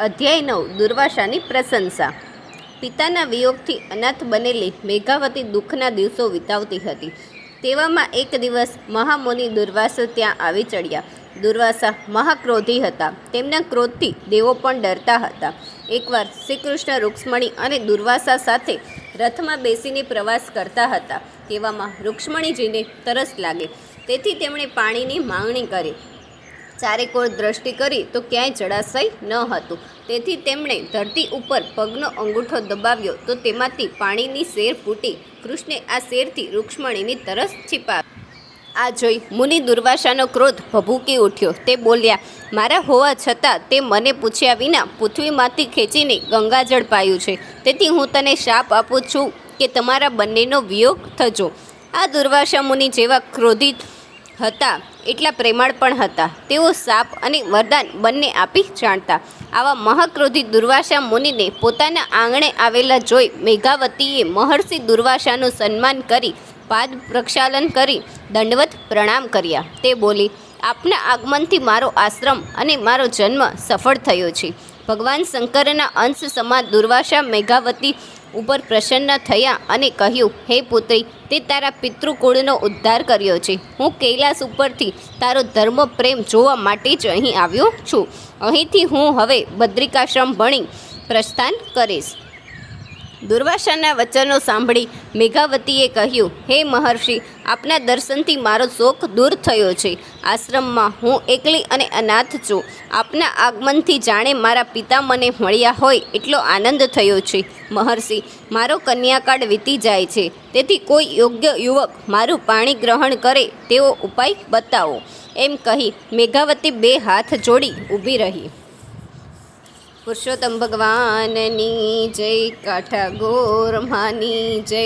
અધ્યાય 9 દુર્વાસાની પ્રશંસા। પિતાના વિયોગથી અનાથ બનેલી મેઘાવતી દુઃખના દિવસો વિતાવતી હતી। તેવામાં એક દિવસ મહામુનિ દુર્વાસા ત્યાં આવી ચડ્યા। દુર્વાસા મહાક્રોધી હતા। તેમના ક્રોધથી દેવો પણ ડરતા હતા। એકવાર શ્રીકૃષ્ણ રૂક્ષ્મણી અને દુર્વાસા સાથે રથમાં બેસીને પ્રવાસ કરતા હતા। તેવામાં રૂક્ષ્મણીજીને તરસ લાગે, તેથી તેમણે પાણીની માંગણી કરી। ચારેકોર દ્રષ્ટિ કરી તો ક્યાંય જળાશય ન હતું, તેથી તેમણે ધરતી ઉપર પગનો અંગૂઠો દબાવ્યો તો તેમાંથી પાણીની સેર ફૂટી કૃષ્ણે આ સેરથી રૂક્ષ્મણીની તરસ છીપાવી। આ જોઈ મુનિ દુર્વાસાનો ક્રોધ ભભૂકી ઉઠ્યો। તે બોલ્યા, મારા હોવા છતાં તે મને પૂછ્યા વિના પૃથ્વીમાંથી ખેંચીને ગંગાજળ પાયું છે, તેથી હું તને શાપ આપું છું કે તમારા બંનેનો વિયોગ થજો। આ દુર્વાસા મુનિ જેવા ક્રોધિત હતા એટલા પ્રેમાળ પણ હતા। તેઓ શાપ અને વરદાન બંને આપી જાણતા। આવા મહાક્રોધિત દુર્વાસા મુનિને પોતાના આંગણે આવેલા જોઈ મેઘાવતીએ મહર્ષિ દુર્વાસાનું સન્માન કરી પાદ પ્રક્ષાલન કરી દંડવત પ્રણામ કર્યા। તે બોલી, આપના આગમનથી મારો આશ્રમ અને મારો જન્મ સફળ થયો છે। ભગવાન શંકરના અંશ સમાન દુર્વાસા મેઘાવતી ઉપર પ્રસન્ન થયા અને કહ્યું, હે પુત્રી, તે તારા પિતૃકુળનો ઉદ્ધાર કર્યો છે। હું કૈલાસ ઉપરથી તારો ધર્મ પ્રેમ જોવા માટે જ અહીં આવ્યો છું। અહીંથી હું હવે બદ્રિકાશ્રમ ભણી પ્રસ્થાન કરીશ। દુર્વાસાના વચનો સાંભળી મેઘાવતીએ કહ્યું, હે મહર્ષિ, આપના દર્શનથી મારો શોક દૂર થયો છે। આશ્રમમાં હું એકલી અને અનાથ છું। આપના આગમનથી જાણે મારા પિતા મને મળ્યા હોય એટલો આનંદ થયો છે। મહર્ષિ, મારો કન્યાકાળ વીતી જાય છે, તેથી કોઈ યોગ્ય યુવક મારું પાણી ગ્રહણ કરે તેવો ઉપાય બતાવો। એમ કહી મેઘાવતી બે હાથ જોડી ઊભી રહી। પુરુષોત્તમ ભગવાનની જય, કાઠા ગોરમાની જય।